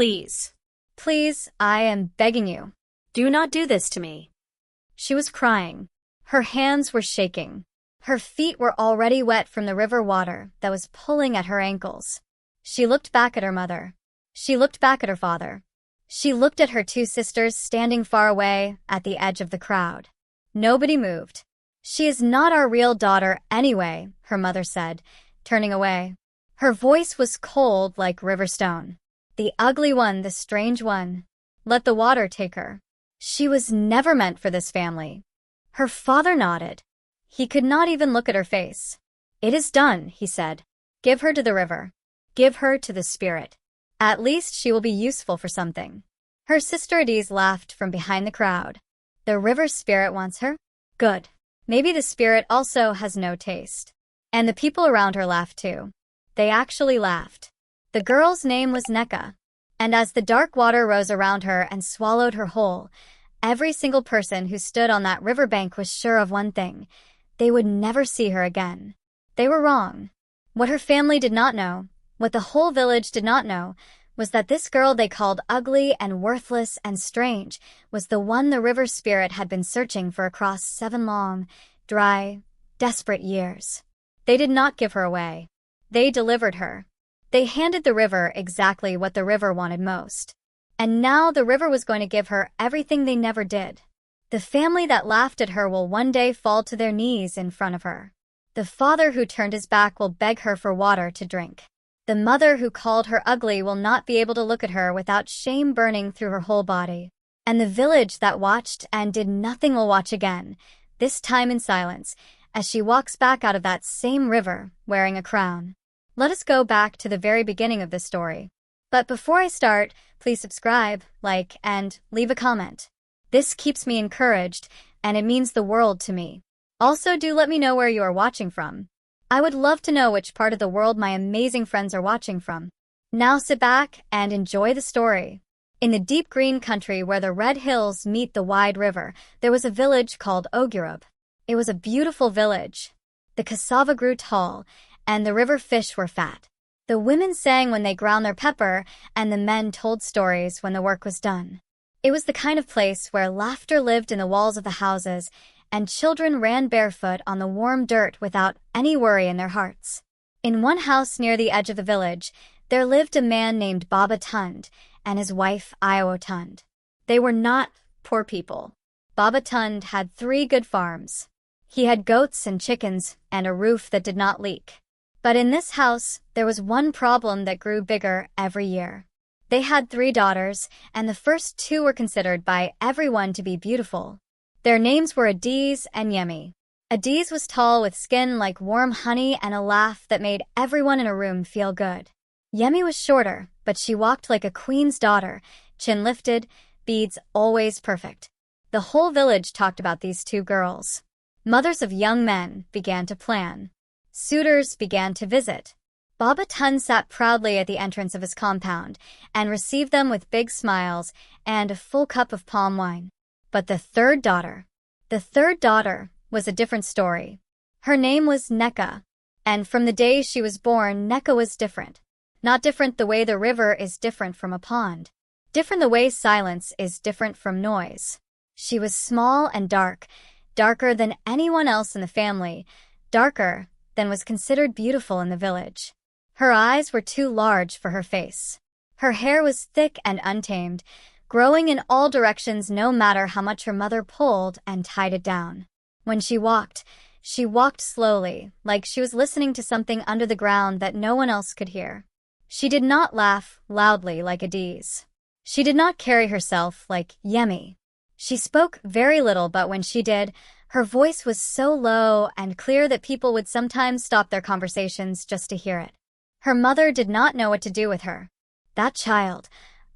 Please. Please, I am begging you. Do not do this to me. She was crying. Her hands were shaking. Her feet were already wet from the river water that was pulling at her ankles. She looked back at her mother. She looked back at her father. She looked at her two sisters standing far away at the edge of the crowd. Nobody moved. She is not our real daughter anyway, her mother said, turning away. Her voice was cold like river stone. The ugly one, the strange one. Let the water take her. She was never meant for this family. Her father nodded. He could not even look at her face. It is done, he said. Give her to the river. Give her to the spirit. At least she will be useful for something. Her sister Adiz laughed from behind the crowd. The river spirit wants her? Good. Maybe the spirit also has no taste. And the people around her laughed too. They actually laughed. The girl's name was Nneka. And as the dark water rose around her and swallowed her whole, every single person who stood on that riverbank was sure of one thing. They would never see her again. They were wrong. What her family did not know, what the whole village did not know, was that this girl they called ugly and worthless and strange was the one the river spirit had been searching for across 7 long, dry, desperate years. They did not give her away. They delivered her. They handed the river exactly what the river wanted most. And now the river was going to give her everything they never did. The family that laughed at her will one day fall to their knees in front of her. The father who turned his back will beg her for water to drink. The mother who called her ugly will not be able to look at her without shame burning through her whole body. And the village that watched and did nothing will watch again, this time in silence, as she walks back out of that same river wearing a crown. Let us go back to the very beginning of this story. But before I start, please subscribe, like, and leave a comment. This keeps me encouraged, and it means the world to me. Also, do let me know where you are watching from. I would love to know which part of the world my amazing friends are watching from. Now sit back and enjoy the story. In the deep green country where the red hills meet the wide river, there was a village called Ogurub. It was a beautiful village. The cassava grew tall, and the river fish were fat. The women sang when they ground their pepper, and the men told stories when the work was done. It was the kind of place where laughter lived in the walls of the houses, and children ran barefoot on the warm dirt without any worry in their hearts. In one house near the edge of the village, there lived a man named Baba Tund and his wife Io Tund. They were not poor people. Baba Tund had 3 good farms. He had goats and chickens and a roof that did not leak. But in this house, there was one problem that grew bigger every year. They had 3 daughters, and the first 2 were considered by everyone to be beautiful. Their names were Adiz and Yemi. Adiz was tall with skin like warm honey and a laugh that made everyone in a room feel good. Yemi was shorter, but she walked like a queen's daughter, chin lifted, beads always perfect. The whole village talked about these 2 girls. Mothers of young men began to plan. Suitors began to visit. Baba Tund sat proudly at the entrance of his compound and received them with big smiles and a full cup of palm wine. But the third daughter was a different story. Her name was Nneka, and from the day she was born, Nneka was different. Not different the way the river is different from a pond. Different the way silence is different from noise. She was small and dark, darker than anyone else in the family, darker than was considered beautiful in the village. Her eyes were too large for her face. Her hair was thick and untamed, growing in all directions no matter how much her mother pulled and tied it down. When she walked slowly, like she was listening to something under the ground that no one else could hear. She did not laugh loudly like Adiz. She did not carry herself like Yemi. She spoke very little, but when she did, her voice was so low and clear that people would sometimes stop their conversations just to hear it. Her mother did not know what to do with her. That child,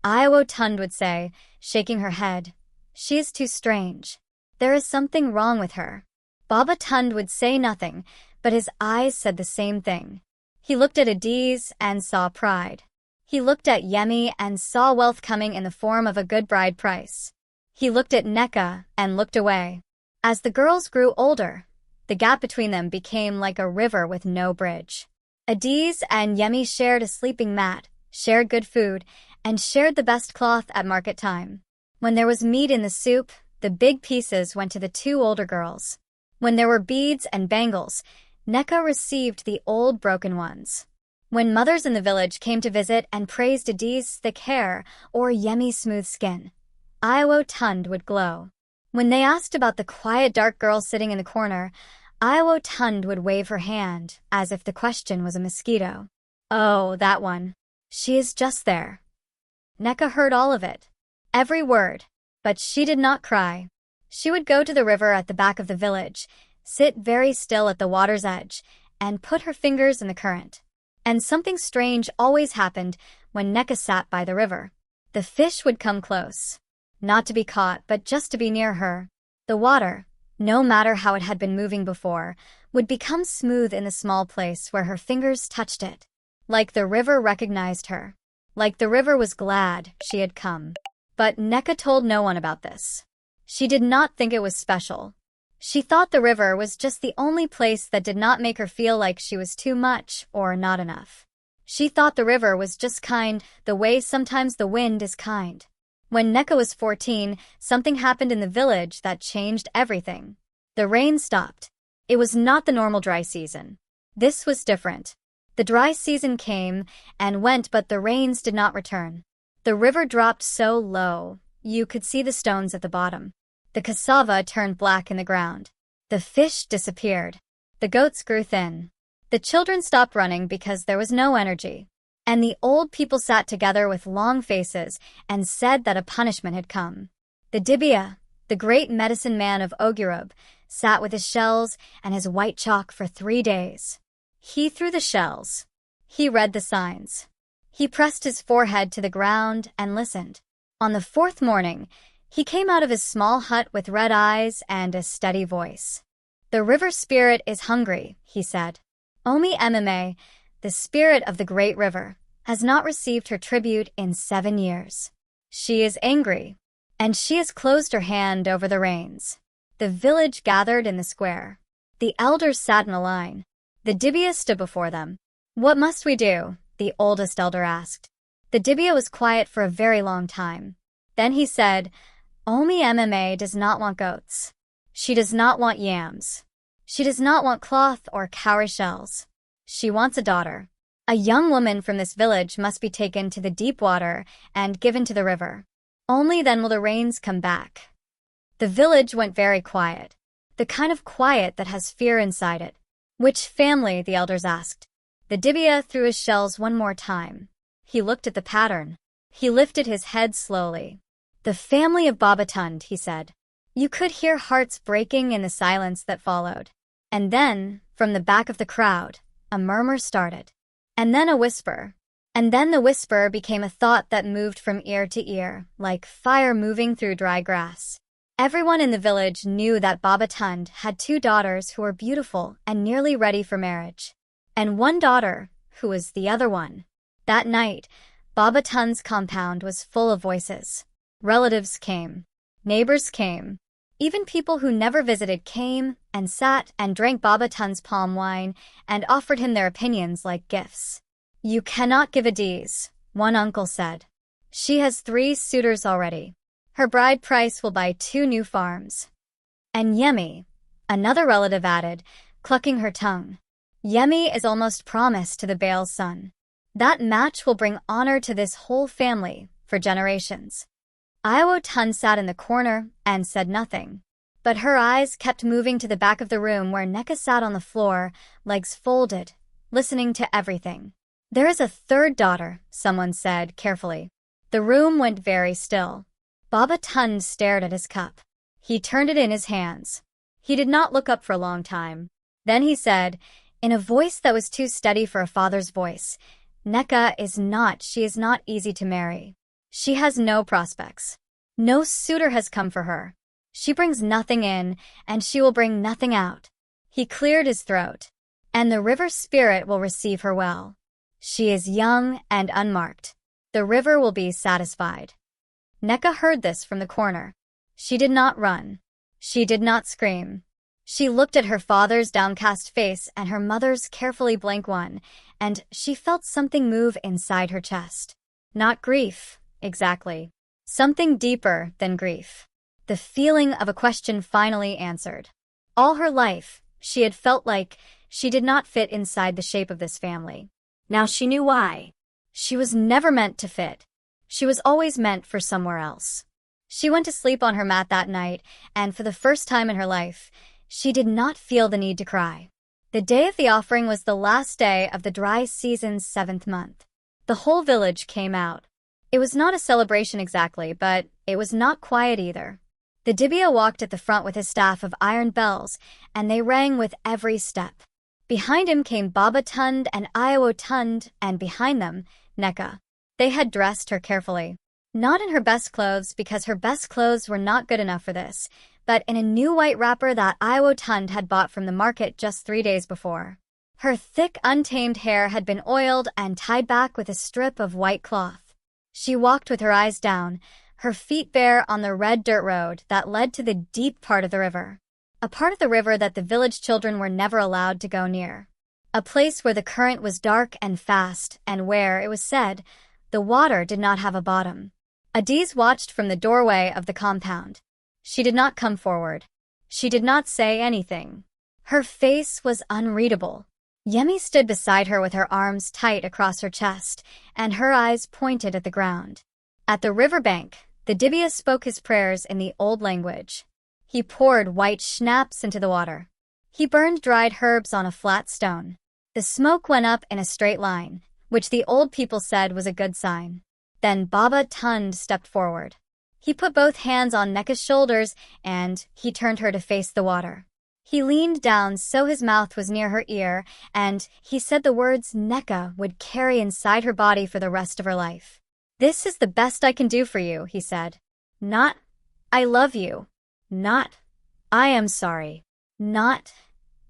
Io Tund would say, shaking her head. She is too strange. There is something wrong with her. Baba Tund would say nothing, but his eyes said the same thing. He looked at Adiz and saw pride. He looked at Yemi and saw wealth coming in the form of a good bride price. He looked at Nneka and looked away. As the girls grew older, the gap between them became like a river with no bridge. Adiz and Yemi shared a sleeping mat, shared good food, and shared the best cloth at market time. When there was meat in the soup, the big pieces went to the two older girls. When there were beads and bangles, Nneka received the old broken ones. When mothers in the village came to visit and praised Adi's thick hair or Yemi's smooth skin, Iwo Tund would glow. When they asked about the quiet dark girl sitting in the corner, Iwo Tund would wave her hand as if the question was a mosquito. Oh, that one. She is just there. Nneka heard all of it, every word, but she did not cry. She would go to the river at the back of the village, sit very still at the water's edge, and put her fingers in the current. And something strange always happened when Nneka sat by the river. The fish would come close, not to be caught, but just to be near her. The water, no matter how it had been moving before, would become smooth in the small place where her fingers touched it. Like the river recognized her. Like the river was glad she had come. But Nneka told no one about this. She did not think it was special. She thought the river was just the only place that did not make her feel like she was too much or not enough. She thought the river was just kind, the way sometimes the wind is kind. When Nneka was 14, something happened in the village that changed everything. The rain stopped. It was not the normal dry season. This was different. The dry season came and went, but the rains did not return. The river dropped so low, you could see the stones at the bottom. The cassava turned black in the ground. The fish disappeared. The goats grew thin. The children stopped running because there was no energy. And the old people sat together with long faces and said that a punishment had come. The Dibia, the great medicine man of Ogurub, sat with his shells and his white chalk for 3 days. He threw the shells. He read the signs. He pressed his forehead to the ground and listened. On the 4th morning, he came out of his small hut with red eyes and a steady voice. "The river spirit is hungry," he said. "Omi Ememe, the spirit of the great river, has not received her tribute in 7 years. She is angry, and she has closed her hand over the rains." The village gathered in the square. The elders sat in a line. The Dibia stood before them. "What must we do?" the oldest elder asked. The Dibia was quiet for a very long time. Then he said, "Omi Ememe does not want goats. She does not want yams. She does not want cloth or cowrie shells. She wants a daughter. A young woman from this village must be taken to the deep water and given to the river. Only then will the rains come back." The village went very quiet, the kind of quiet that has fear inside it. "Which family?" the elders asked. The Dibia threw his shells one more time. He looked at the pattern. He lifted his head slowly. "The family of Babatund," he said. You could hear hearts breaking in the silence that followed. And then, from the back of the crowd, a murmur started. And then a whisper. And then the whisper became a thought that moved from ear to ear, like fire moving through dry grass. Everyone in the village knew that Babatund had 2 daughters who were beautiful and nearly ready for marriage. And one daughter, who was the other one. That night, Babatund's compound was full of voices. Relatives came. Neighbors came. Even people who never visited came and sat and drank Babatund's palm wine and offered him their opinions like gifts. "You cannot give Adiz," one uncle said. "She has 3 suitors already. Her bride price will buy 2 new farms." "And Yemi," another relative added, clucking her tongue. "Yemi is almost promised to the Baal's son. That match will bring honor to this whole family for generations." Iwo Tund sat in the corner and said nothing. But her eyes kept moving to the back of the room where Nneka sat on the floor, legs folded, listening to everything. "There is a 3rd daughter," someone said carefully. The room went very still. Babatund stared at his cup. He turned it in his hands. He did not look up for a long time. Then he said, in a voice that was too steady for a father's voice, "Nneka she is not easy to marry. She has no prospects. No suitor has come for her. She brings nothing in, and she will bring nothing out." He cleared his throat. "And the river spirit will receive her well. She is young and unmarked. The river will be satisfied." Nneka heard this from the corner. She did not run. She did not scream. She looked at her father's downcast face and her mother's carefully blank one, and she felt something move inside her chest. Not grief, exactly. Something deeper than grief. The feeling of a question finally answered. All her life, she had felt like she did not fit inside the shape of this family. Now she knew why. She was never meant to fit. She was always meant for somewhere else. She went to sleep on her mat that night, and for the first time in her life, she did not feel the need to cry. The day of the offering was the last day of the dry season's 7th month. The whole village came out. It was not a celebration exactly, but it was not quiet either. The Dibia walked at the front with his staff of iron bells, and they rang with every step. Behind him came Baba Tund and Iowa Tund, and behind them, Nneka. They had dressed her carefully. Not in her best clothes, because her best clothes were not good enough for this, but in a new white wrapper that Iowa Tund had bought from the market just 3 days before. Her thick, untamed hair had been oiled and tied back with a strip of white cloth. She walked with her eyes down, her feet bare on the red dirt road that led to the deep part of the river. A part of the river that the village children were never allowed to go near. A place where the current was dark and fast, and where, it was said, the water did not have a bottom. Adiz watched from the doorway of the compound. She did not come forward. She did not say anything. Her face was unreadable. Yemi stood beside her with her arms tight across her chest, and her eyes pointed at the ground. At the riverbank, the Dibia spoke his prayers in the old language. He poured white schnapps into the water. He burned dried herbs on a flat stone. The smoke went up in a straight line, which the old people said was a good sign. Then Baba Tund stepped forward. He put both hands on Nneka's shoulders, and he turned her to face the water. He leaned down so his mouth was near her ear, and he said the words Nneka would carry inside her body for the rest of her life. "This is the best I can do for you," he said. Not, "I love you." Not, "I am sorry." Not,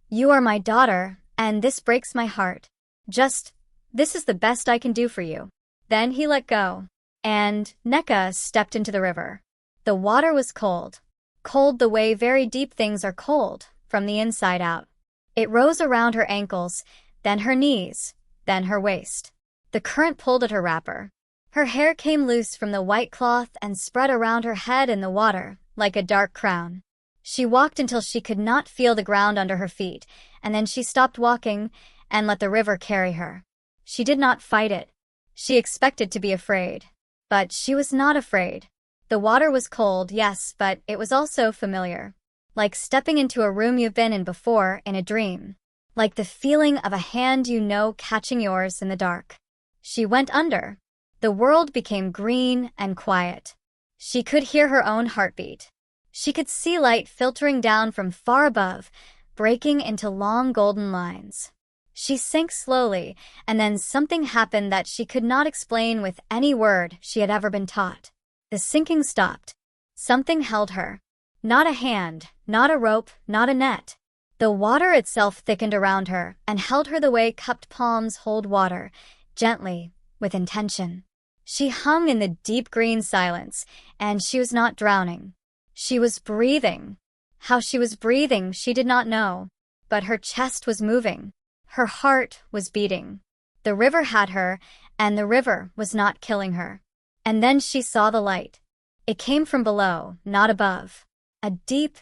"You are my daughter, and this breaks my heart." Just, "This is the best I can do for you." Then he let go, and Nneka stepped into the river. The water was cold. Cold the way very deep things are cold, from the inside out. It rose around her ankles, then her knees, then her waist. The current pulled at her wrapper. Her hair came loose from the white cloth and spread around her head in the water, like a dark crown. She walked until she could not feel the ground under her feet, and then she stopped walking and let the river carry her. She did not fight it. She expected to be afraid. But she was not afraid. The water was cold, yes, but it was also familiar. Like stepping into a room you've been in before in a dream. Like the feeling of a hand you know catching yours in the dark. She went under. The world became green and quiet. She could hear her own heartbeat. She could see light filtering down from far above, breaking into long golden lines. She sank slowly, and then something happened that she could not explain with any word she had ever been taught. The sinking stopped. Something held her. Not a hand, not a rope, not a net. The water itself thickened around her and held her the way cupped palms hold water, gently, with intention. She hung in the deep green silence, and she was not drowning. She was breathing. How she was breathing she did not know, but her chest was moving. Her heart was beating. The river had her, and the river was not killing her. And then she saw the light. It came from below, not above. A deep,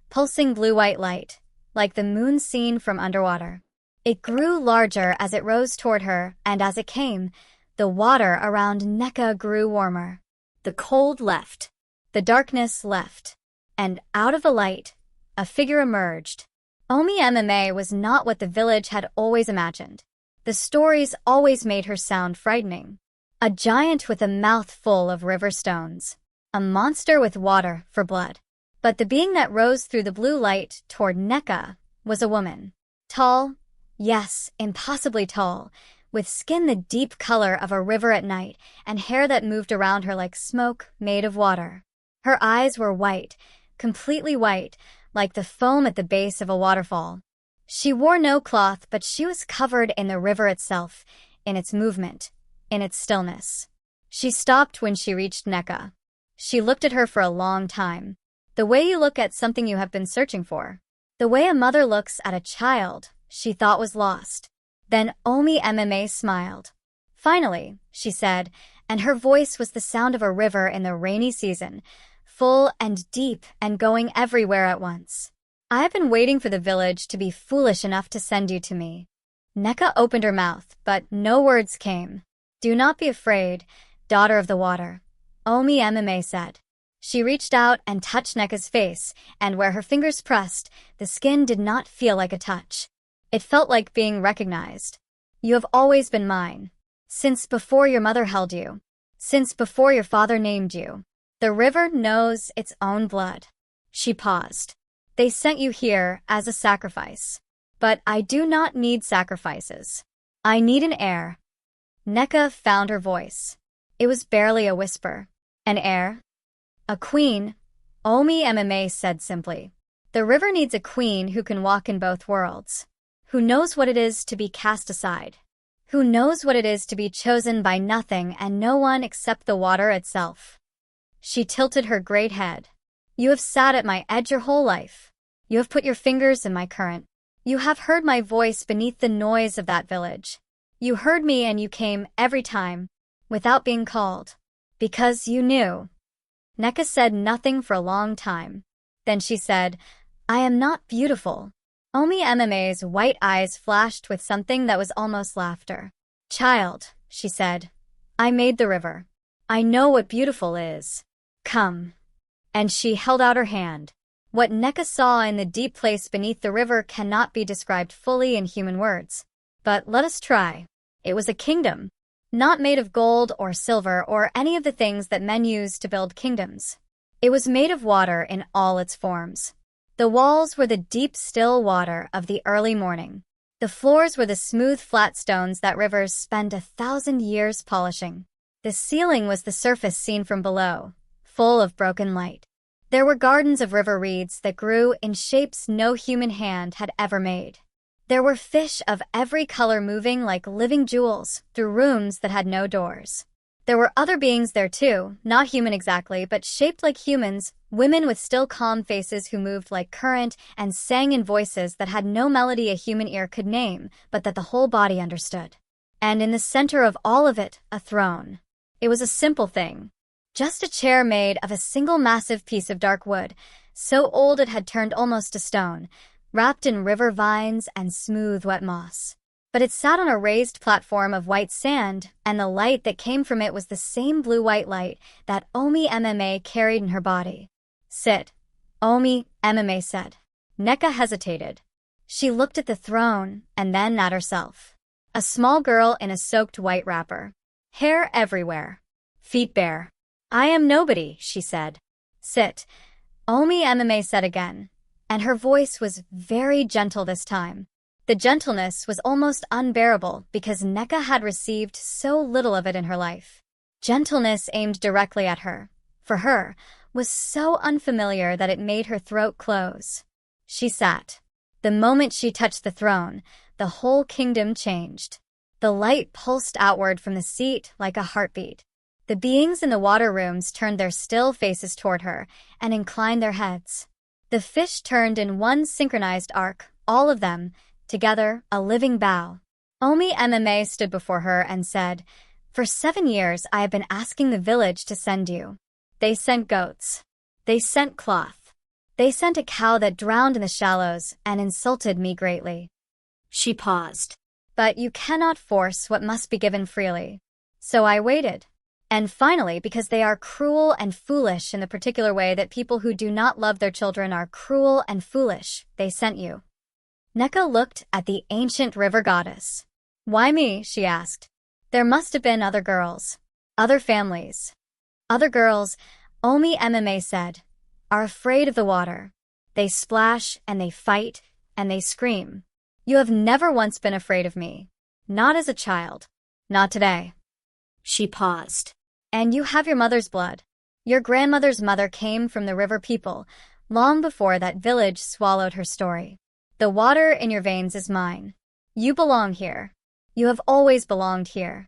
pulsing blue-white light, like the moon seen from underwater. It grew larger as it rose toward her, and as it came, the water around Nneka grew warmer. The cold left. The darkness left. And out of the light, a figure emerged. Omi MMA was not what the village had always imagined. The stories always made her sound frightening. A giant with a mouth full of river stones. A monster with water for blood. But the being that rose through the blue light toward Nneka was a woman. Tall, yes, impossibly tall, with skin the deep color of a river at night and hair that moved around her like smoke made of water. Her eyes were white, completely white, like the foam at the base of a waterfall. She wore no cloth, but she was covered in the river itself, in its movement, in its stillness. She stopped when she reached Nneka. She looked at her for a long time. The way you look at something you have been searching for. The way a mother looks at a child she thought was lost. Then Omi MMA smiled. "Finally," she said, and her voice was the sound of a river in the rainy season, full and deep and going everywhere at once. I've been waiting for the village to be foolish enough to send you to me. Nneka opened her mouth, but no words came. Do not be afraid, daughter of the water, Omi MMA said. She reached out and touched Nneka's face, and where her fingers pressed, the skin did not feel like a touch. It felt like being recognized. You have always been mine. Since before your mother held you. Since before your father named you. The river knows its own blood. She paused. They sent you here as a sacrifice. But I do not need sacrifices. I need an heir. Nneka found her voice. It was barely a whisper. An heir? A queen, Omi MMA said simply. The river needs a queen who can walk in both worlds. Who knows what it is to be cast aside. Who knows what it is to be chosen by nothing and no one except the water itself. She tilted her great head. You have sat at my edge your whole life. You have put your fingers in my current. You have heard my voice beneath the noise of that village. You heard me and you came every time, without being called. Because you knew. Nneka said nothing for a long time. Then she said, I am not beautiful. Omi MMA's white eyes flashed with something that was almost laughter. Child, she said, I made the river. I know what beautiful is. Come. And she held out her hand. What Nneka saw in the deep place beneath the river cannot be described fully in human words. But let us try. It was a kingdom. Not made of gold or silver or any of the things that men use to build kingdoms. It was made of water in all its forms. The walls were the deep, still water of the early morning. The floors were the smooth, flat stones that rivers spend 1,000 years polishing. The ceiling was the surface seen from below, full of broken light. There were gardens of river reeds that grew in shapes no human hand had ever made. There were fish of every color moving like living jewels through rooms that had no doors. There were other beings there too, not human exactly, but shaped like humans, women with still calm faces who moved like current and sang in voices that had no melody a human ear could name, but that the whole body understood. And in the center of all of it, a throne. It was a simple thing. Just a chair made of a single massive piece of dark wood, so old it had turned almost to stone, wrapped in river vines and smooth wet moss. But it sat on a raised platform of white sand, and the light that came from it was the same blue-white light that Omi MMA carried in her body. Sit, Omi MMA said. Nneka hesitated. She looked at the throne and then at herself. A small girl in a soaked white wrapper. Hair everywhere. Feet bare. I am nobody, she said. Sit, Omi MMA said again. And her voice was very gentle this time. The gentleness was almost unbearable because Nneka had received so little of it in her life. Gentleness aimed directly at her, for her, was so unfamiliar that it made her throat close. She sat. The moment she touched the throne, the whole kingdom changed. The light pulsed outward from the seat like a heartbeat. The beings in the water rooms turned their still faces toward her and inclined their heads. The fish turned in one synchronized arc, all of them, together, a living bow. Omi MMA stood before her and said, For 7 years I have been asking the village to send you. They sent goats. They sent cloth. They sent a cow that drowned in the shallows and insulted me greatly. She paused. But you cannot force what must be given freely. So I waited. And finally, because they are cruel and foolish in the particular way that people who do not love their children are cruel and foolish, they sent you. Nneka looked at the ancient river goddess. Why me? She asked. There must have been other girls. Other families. Other girls, Omi MMA said, are afraid of the water. They splash and they fight and they scream. You have never once been afraid of me. Not as a child. Not today. She paused. And you have your mother's blood. Your grandmother's mother came from the river people, long before that village swallowed her story. The water in your veins is mine. You belong here. You have always belonged here.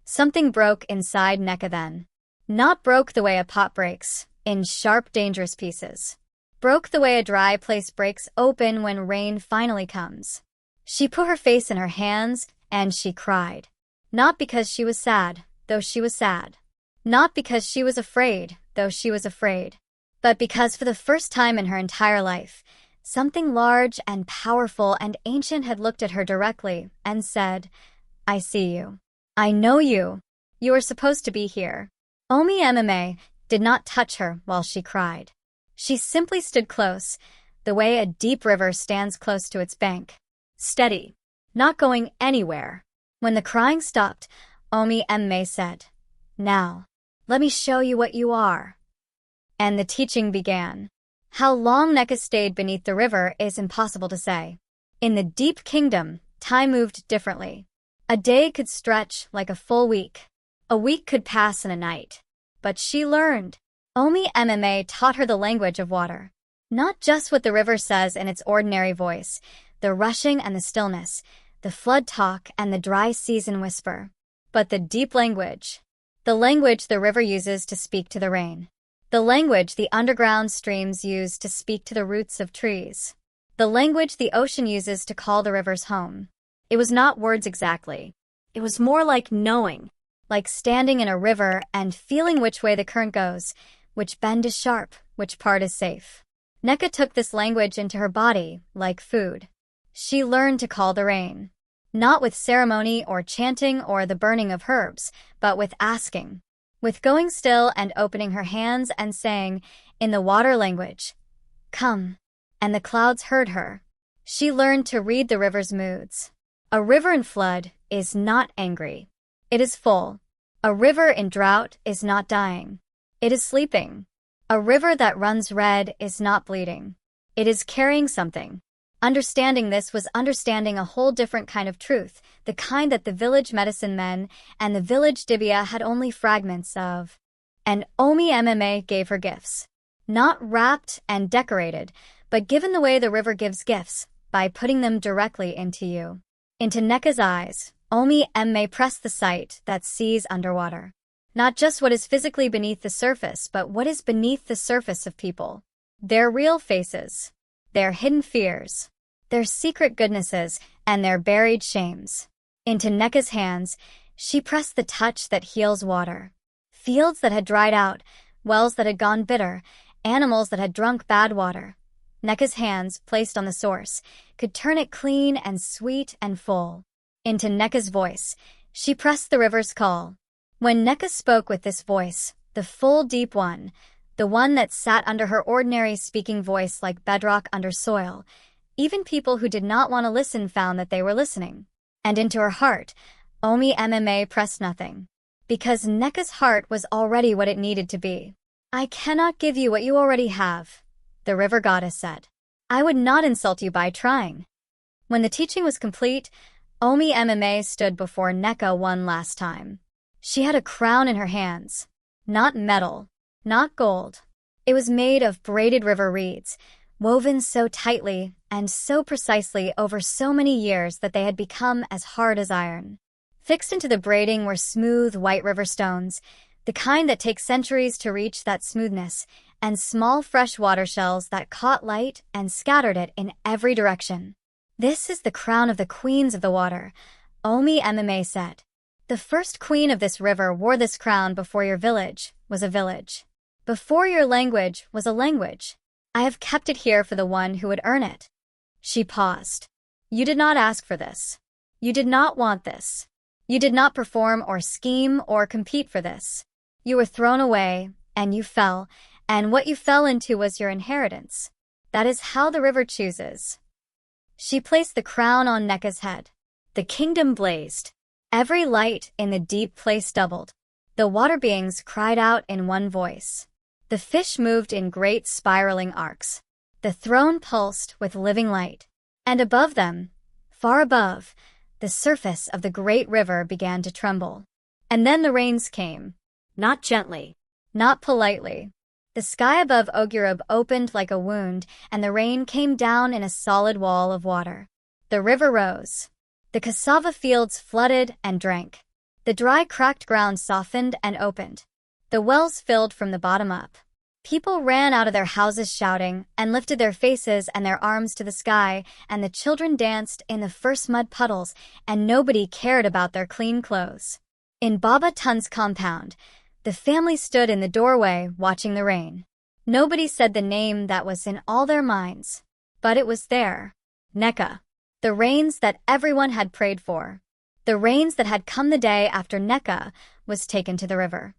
Something broke inside Nneka then. Not broke the way a pot breaks, in sharp, dangerous pieces. Broke the way a dry place breaks open when rain finally comes. She put her face in her hands, and she cried. Not because she was sad, though she was sad. Not because she was afraid, though she was afraid, but because for the first time in her entire life, something large and powerful and ancient had looked at her directly and said, "I see you. I know you. You are supposed to be here." Omi Mma did not touch her while she cried. She simply stood close, the way a deep river stands close to its bank. Steady, not going anywhere. When the crying stopped, Omi Mma said, "Now, let me show you what you are." And the teaching began. How long Nneka stayed beneath the river is impossible to say. In the deep kingdom, time moved differently. A day could stretch like a full week. A week could pass in a night. But she learned. Omi Mma taught her the language of water. Not just what the river says in its ordinary voice, the rushing and the stillness, the flood talk and the dry season whisper, but the deep language. The language the river uses to speak to the rain. The language the underground streams use to speak to the roots of trees. The language the ocean uses to call the rivers home. It was not words exactly. It was more like knowing. Like standing in a river and feeling which way the current goes, which bend is sharp, which part is safe. Nneka took this language into her body, like food. She learned to call the rain. Not with ceremony or chanting or the burning of herbs, but with asking. With going still and opening her hands and saying, in the water language, "Come." And the clouds heard her. She learned to read the river's moods. A river in flood is not angry. It is full. A river in drought is not dying. It is sleeping. A river that runs red is not bleeding. It is carrying something. Understanding this was understanding a whole different kind of truth, the kind that the village medicine men and the village dibia had only fragments of. And Omi Mma gave her gifts. Not wrapped and decorated, but given the way the river gives gifts, by putting them directly into you. Into Nneka's eyes, Omi Mma pressed the sight that sees underwater. Not just what is physically beneath the surface, but what is beneath the surface of people. Their real faces, their hidden fears, their secret goodnesses, and their buried shames. Into Nneka's hands, she pressed the touch that heals water. Fields that had dried out, wells that had gone bitter, animals that had drunk bad water. Nneka's hands, placed on the source, could turn it clean and sweet and full. Into Nneka's voice, she pressed the river's call. When Nneka spoke with this voice, the full deep one, the one that sat under her ordinary speaking voice like bedrock under soil, even people who did not want to listen found that they were listening. And into her heart, Omi Mma pressed nothing. Because Nneka's heart was already what it needed to be. "I cannot give you what you already have," the river goddess said. "I would not insult you by trying." When the teaching was complete, Omi Mma stood before Nneka one last time. She had a crown in her hands. Not metal, not gold. It was made of braided river reeds, woven so tightly and so precisely over so many years that they had become as hard as iron. Fixed into the braiding were smooth white river stones, the kind that take centuries to reach that smoothness, and small fresh water shells that caught light and scattered it in every direction. "This is the crown of the queens of the water," Omi Mma said. "The first queen of this river wore this crown before your village was a village. Before your language was a language. I have kept it here for the one who would earn it." She paused. "You did not ask for this. You did not want this. You did not perform or scheme or compete for this. You were thrown away, and you fell, and what you fell into was your inheritance. That is how the river chooses." She placed the crown on Nneka's head. The kingdom blazed. Every light in the deep place doubled. The water beings cried out in one voice. The fish moved in great spiraling arcs. The throne pulsed with living light. And above them, far above, the surface of the great river began to tremble. And then the rains came. Not gently. Not politely. The sky above Ogurub opened like a wound, and the rain came down in a solid wall of water. The river rose. The cassava fields flooded and drank. The dry, cracked ground softened and opened. The wells filled from the bottom up. People ran out of their houses shouting and lifted their faces and their arms to the sky, and the children danced in the first mud puddles, and nobody cared about their clean clothes. In Baba Tun's compound, the family stood in the doorway watching the rain. Nobody said the name that was in all their minds. But it was there. Nneka. The rains that everyone had prayed for. The rains that had come the day after Nneka was taken to the river.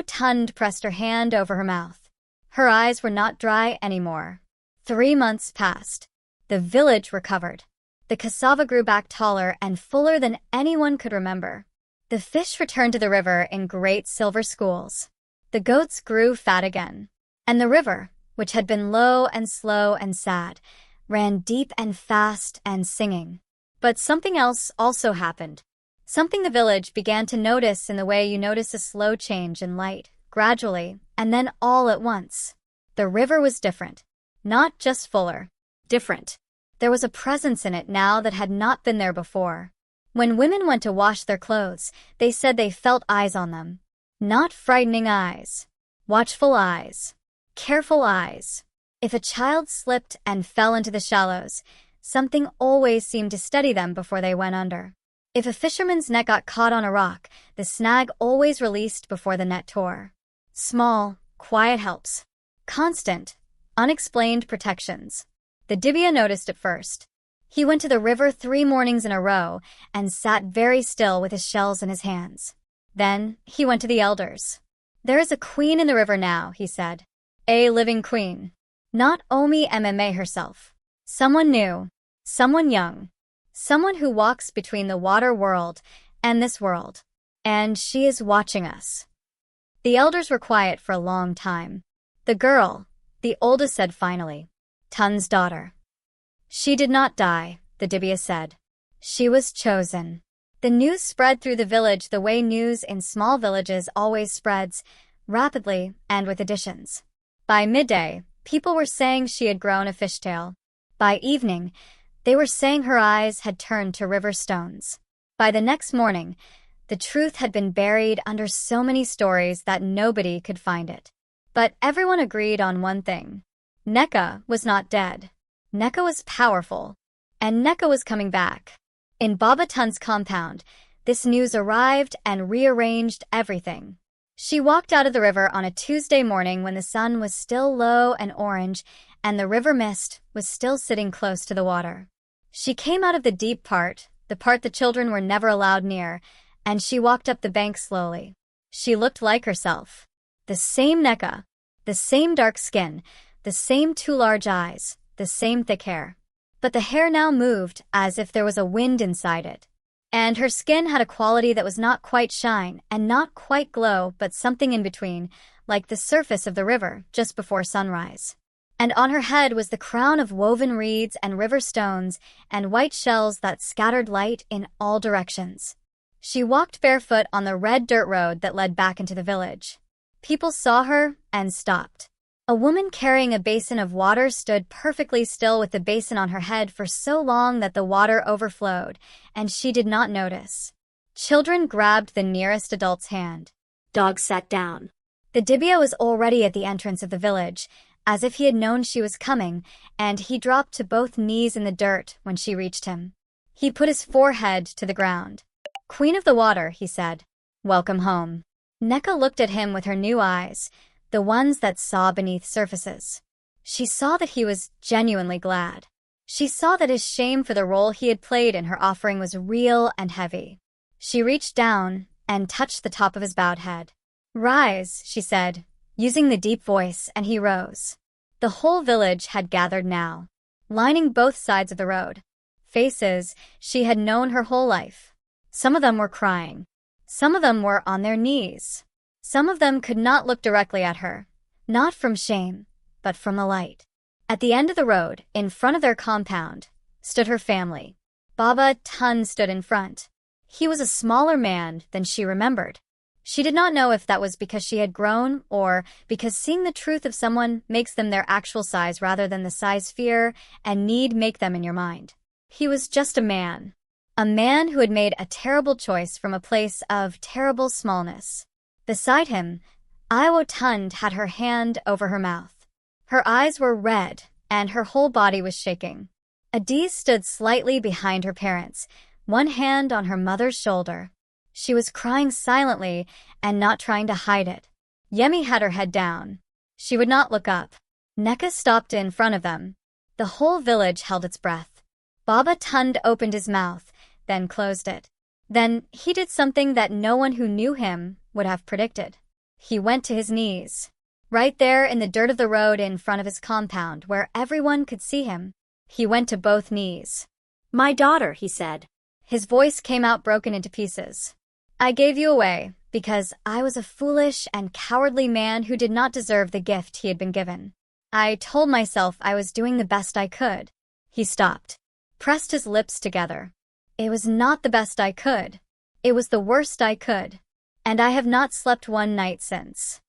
Tund pressed her hand over her mouth. Her eyes were not dry anymore. 3 months passed. The village recovered. The cassava grew back taller and fuller than anyone could remember. The fish returned to the river in great silver schools. The goats grew fat again. And the river, which had been low and slow and sad, ran deep and fast and singing. But something else also happened. Something the village began to notice in the way you notice a slow change in light, gradually, and then all at once. The river was different. Not just fuller. Different. There was a presence in it now that had not been there before. When women went to wash their clothes, they said they felt eyes on them. Not frightening eyes. Watchful eyes. Careful eyes. If a child slipped and fell into the shallows, something always seemed to steady them before they went under. If a fisherman's net got caught on a rock, the snag always released before the net tore. Small, quiet helps. Constant, unexplained protections. The Dibia noticed it first. He went to the river 3 mornings in a row and sat very still with his shells in his hands. Then he went to the elders. "There is a queen in the river now," he said. "A living queen. Not Omi MMA herself. Someone new. Someone young. Someone who walks between the water world and this world. And she is watching us." The elders were quiet for a long time. "The girl," the oldest said finally. "Tun's daughter. She did not die," the Dibia said. "She was chosen." The news spread through the village the way news in small villages always spreads, rapidly and with additions. By midday, people were saying she had grown a fishtail. By evening, they were saying her eyes had turned to river stones. By the next morning, the truth had been buried under so many stories that nobody could find it. But everyone agreed on one thing. Nneka was not dead. Nneka was powerful, and Nneka was coming back. In Baba Tun's compound, this news arrived and rearranged everything. She walked out of the river on a Tuesday morning when the sun was still low and orange, and the river mist was still sitting close to the water. She came out of the deep part, the part the children were never allowed near, and she walked up the bank slowly. She looked like herself. The same Nneka, the same dark skin, the same 2 large eyes, the same thick hair. But the hair now moved as if there was a wind inside it. And her skin had a quality that was not quite shine and not quite glow, but something in between, like the surface of the river just before sunrise. And on her head was the crown of woven reeds and river stones and white shells that scattered light in all directions. She walked barefoot on the red dirt road that led back into the village. People saw her and stopped. A woman carrying a basin of water stood perfectly still with the basin on her head for so long that the water overflowed, and she did not notice. Children grabbed the nearest adult's hand. Dog sat down. The Dibia was already at the entrance of the village, as if he had known she was coming, and he dropped to both knees in the dirt when she reached him. He put his forehead to the ground. "Queen of the water," he said. "Welcome home." Nneka looked at him with her new eyes, the ones that saw beneath surfaces. She saw that he was genuinely glad. She saw that his shame for the role he had played in her offering was real and heavy. She reached down and touched the top of his bowed head. "Rise," she said, using the deep voice, and he rose. The whole village had gathered now, lining both sides of the road. Faces she had known her whole life. Some of them were crying. Some of them were on their knees. Some of them could not look directly at her, not from shame, but from the light. At the end of the road, in front of their compound, stood her family. Baba Tun stood in front. He was a smaller man than she remembered. She did not know if that was because she had grown or because seeing the truth of someone makes them their actual size rather than the size fear and need make them in your mind. He was just a man who had made a terrible choice from a place of terrible smallness. Beside him, Tund had her hand over her mouth. Her eyes were red, and her whole body was shaking. Adiz stood slightly behind her parents, one hand on her mother's shoulder. She was crying silently and not trying to hide it. Yemi had her head down. She would not look up. Nneka stopped in front of them. The whole village held its breath. Baba Tund opened his mouth, then closed it. Then he did something that no one who knew him would have predicted. He went to his knees. Right there in the dirt of the road in front of his compound, where everyone could see him. He went to both knees. My daughter, he said. His voice came out broken into pieces. I gave you away because I was a foolish and cowardly man who did not deserve the gift he had been given. I told myself I was doing the best I could. He stopped, pressed his lips together. It was not the best I could. It was the worst I could. And I have not slept one night since.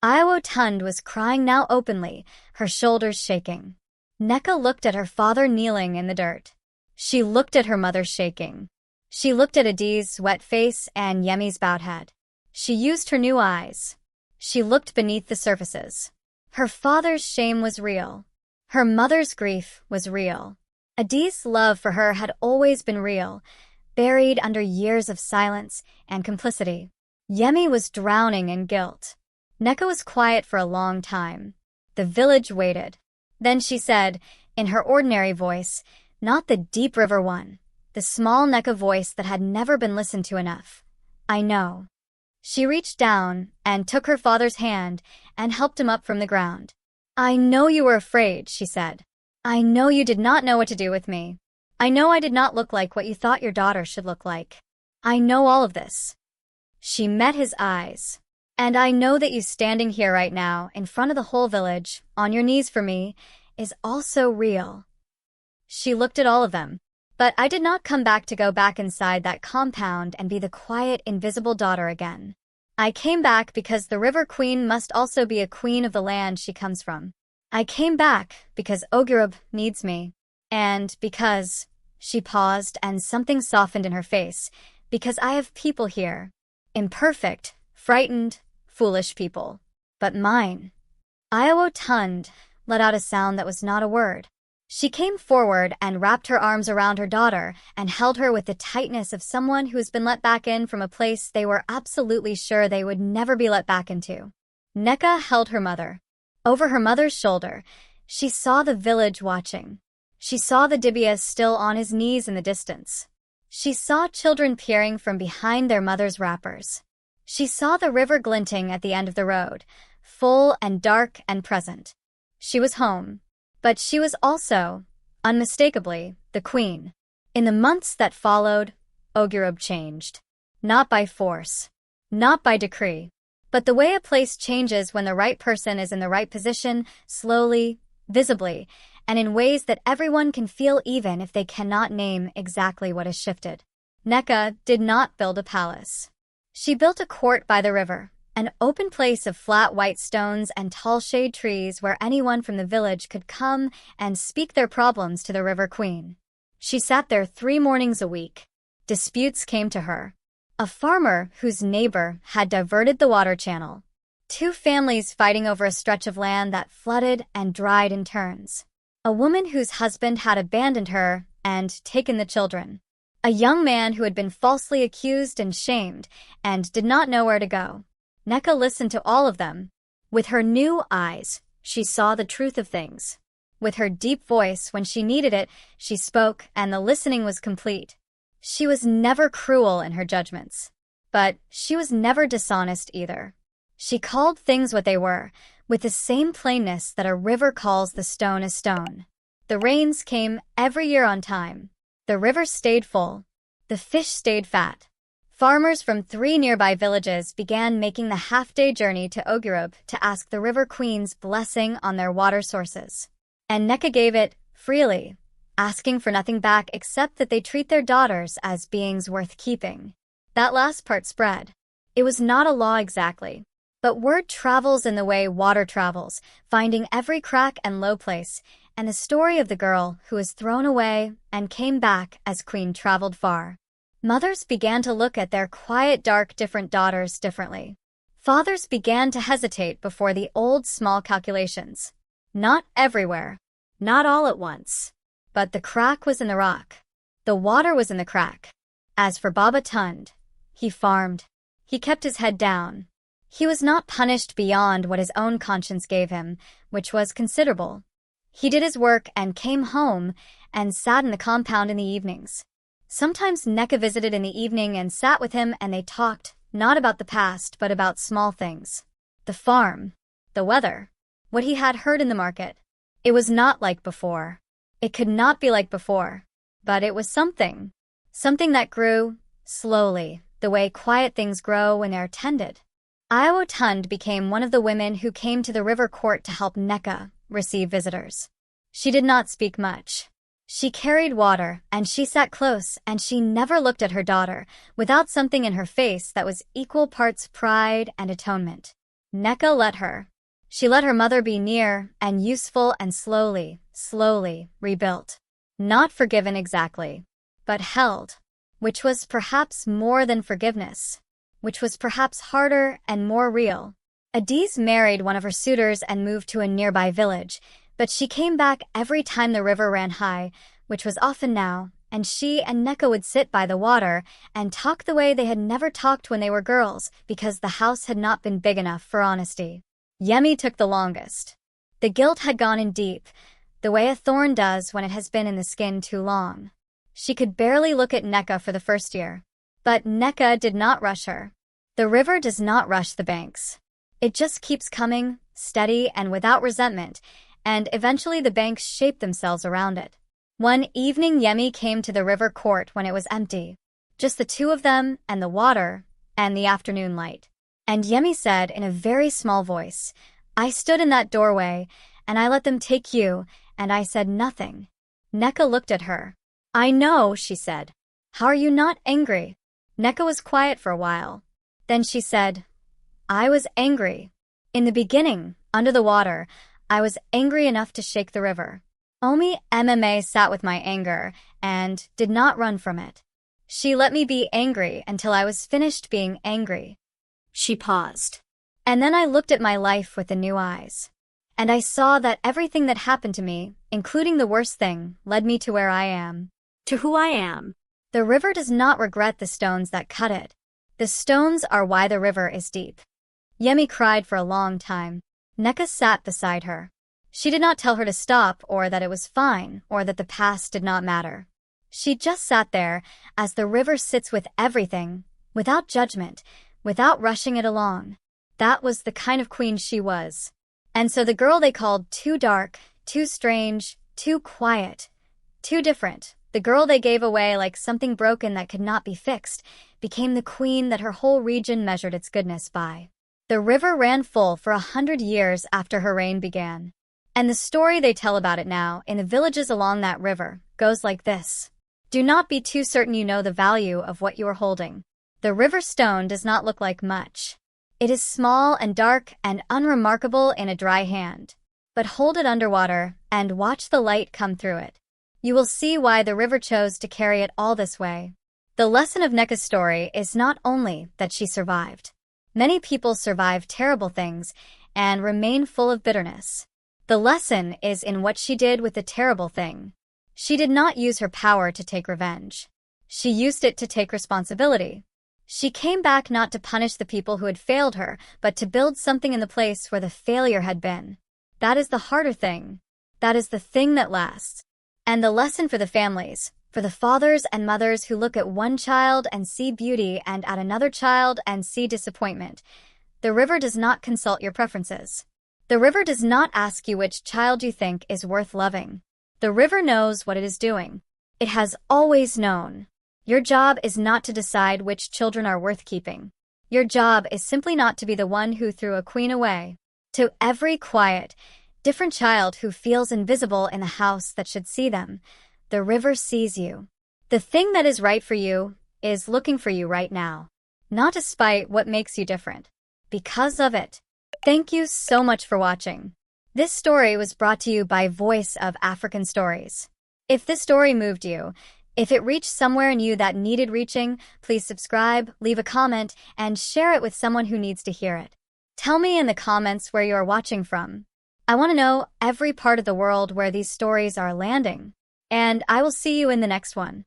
Iowo Tund was crying now openly, her shoulders shaking. Nneka looked at her father kneeling in the dirt. She looked at her mother shaking. She looked at Adi's wet face and Yemi's bowed head. She used her new eyes. She looked beneath the surfaces. Her father's shame was real. Her mother's grief was real. Adi's love for her had always been real, buried under years of silence and complicity. Yemi was drowning in guilt. Nneka was quiet for a long time. The village waited. Then she said, in her ordinary voice, not the deep river one, the small Nneka voice that had never been listened to enough. I know. She reached down and took her father's hand and helped him up from the ground. I know you were afraid, she said. I know you did not know what to do with me. I know I did not look like what you thought your daughter should look like. I know all of this. She met his eyes. And I know that you standing here right now, in front of the whole village, on your knees for me, is also real. She looked at all of them. But I did not come back to go back inside that compound and be the quiet, invisible daughter again. I came back because the River Queen must also be a queen of the land she comes from. I came back because Ogurub needs me. And because, she paused and something softened in her face, because I have people here. Imperfect, frightened, foolish people. But mine. Iowo Tund let out a sound that was not a word. She came forward and wrapped her arms around her daughter and held her with the tightness of someone who has been let back in from a place they were absolutely sure they would never be let back into. Nneka held her mother. Over her mother's shoulder, she saw the village watching. She saw the Dibia still on his knees in the distance. She saw children peering from behind their mother's wrappers. She saw the river glinting at the end of the road, full and dark and present. She was home. But she was also, unmistakably, the queen. In the months that followed, Ogurub changed. Not by force. Not by decree. But the way a place changes when the right person is in the right position, slowly, visibly, and in ways that everyone can feel even if they cannot name exactly what has shifted. Nneka did not build a palace. She built a court by the river. An open place of flat white stones and tall shade trees where anyone from the village could come and speak their problems to the River Queen. She sat there 3 mornings a week. Disputes came to her. A farmer whose neighbor had diverted the water channel. 2 families fighting over a stretch of land that flooded and dried in turns. A woman whose husband had abandoned her and taken the children. A young man who had been falsely accused and shamed and did not know where to go. Nneka listened to all of them. With her new eyes, she saw the truth of things. With her deep voice, when she needed it, she spoke, and the listening was complete. She was never cruel in her judgments. But she was never dishonest either. She called things what they were, with the same plainness that a river calls the stone a stone. The rains came every year on time. The river stayed full. The fish stayed fat. Farmers from 3 nearby villages began making the half-day journey to Ogurub to ask the River Queen's blessing on their water sources. And Nneka gave it freely, asking for nothing back except that they treat their daughters as beings worth keeping. That last part spread. It was not a law exactly, but word travels in the way water travels, finding every crack and low place, and the story of the girl who was thrown away and came back as Queen traveled far. Mothers began to look at their quiet, dark, different daughters differently. Fathers began to hesitate before the old, small calculations. Not everywhere. Not all at once. But the crack was in the rock. The water was in the crack. As for Baba Tund, He farmed. He kept his head down. He was not punished beyond what his own conscience gave him, which was considerable. He did his work and came home and sat in the compound in the evenings. Sometimes Nneka visited in the evening and sat with him, and they talked, not about the past, but about small things. The farm, the weather, what he had heard in the market. It was not like before. It could not be like before. But it was something. Something that grew, slowly, the way quiet things grow when they are tended. Io Tund became one of the women who came to the river court to help Nneka receive visitors. She did not speak much. She carried water, and she sat close, and she never looked at her daughter without something in her face that was equal parts pride and atonement. Nneka let her. She let her mother be near and useful and slowly, slowly rebuilt. Not forgiven exactly, but held, which was perhaps more than forgiveness, which was perhaps harder and more real. Adiz married one of her suitors and moved to a nearby village, but she came back every time the river ran high, which was often now, and she and Nneka would sit by the water and talk the way they had never talked when they were girls, because the house had not been big enough for honesty. Yemi took the longest. The guilt had gone in deep, the way a thorn does when it has been in the skin too long. She could barely look at Nneka for the first year. But Nneka did not rush her. The river does not rush the banks. It just keeps coming, steady and without resentment, and eventually the banks shape themselves around it. One evening Yemi came to the river court when it was empty. Just the two of them and the water and the afternoon light. And Yemi said in a very small voice, "I stood in that doorway, and I let them take you, and I said nothing." Nneka looked at her. "I know," she said. "How are you not angry?" Nneka was quiet for a while. Then she said, "I was angry. In the beginning, under the water, I was angry enough to shake the river. Omi MMA sat with my anger and did not run from it. She let me be angry until I was finished being angry." She paused. "And then I looked at my life with the new eyes. And I saw that everything that happened to me, including the worst thing, led me to where I am. To who I am. The river does not regret the stones that cut it. The stones are why the river is deep." Yemi cried for a long time. Nneka sat beside her. She did not tell her to stop, or that it was fine, or that the past did not matter. She just sat there, as the river sits with everything, without judgment, without rushing it along. That was the kind of queen she was. And so the girl they called too dark, too strange, too quiet, too different, the girl they gave away like something broken that could not be fixed, became the queen that her whole region measured its goodness by. The river ran full for 100 years after her reign began. And the story they tell about it now, in the villages along that river, goes like this. Do not be too certain you know the value of what you are holding. The river stone does not look like much. It is small and dark and unremarkable in a dry hand. But hold it underwater and watch the light come through it. You will see why the river chose to carry it all this way. The lesson of Nneka's story is not only that she survived. Many people survive terrible things and remain full of bitterness. The lesson is in what she did with the terrible thing. She did not use her power to take revenge. She used it to take responsibility. She came back not to punish the people who had failed her, but to build something in the place where the failure had been. That is the harder thing. That is the thing that lasts. And the lesson for the families, for the fathers and mothers who look at one child and see beauty and at another child and see disappointment. The river does not consult your preferences. The river does not ask you which child you think is worth loving. The river knows what it is doing. It has always known. Your job is not to decide which children are worth keeping. Your job is simply not to be the one who threw a queen away. To every quiet, different child who feels invisible in the house that should see them, the river sees you. The thing that is right for you is looking for you right now. Not despite what makes you different. Because of it. Thank you so much for watching. This story was brought to you by Voice of African Stories. If this story moved you, if it reached somewhere in you that needed reaching, please subscribe, leave a comment, and share it with someone who needs to hear it. Tell me in the comments where you are watching from. I want to know every part of the world where these stories are landing. And I will see you in the next one.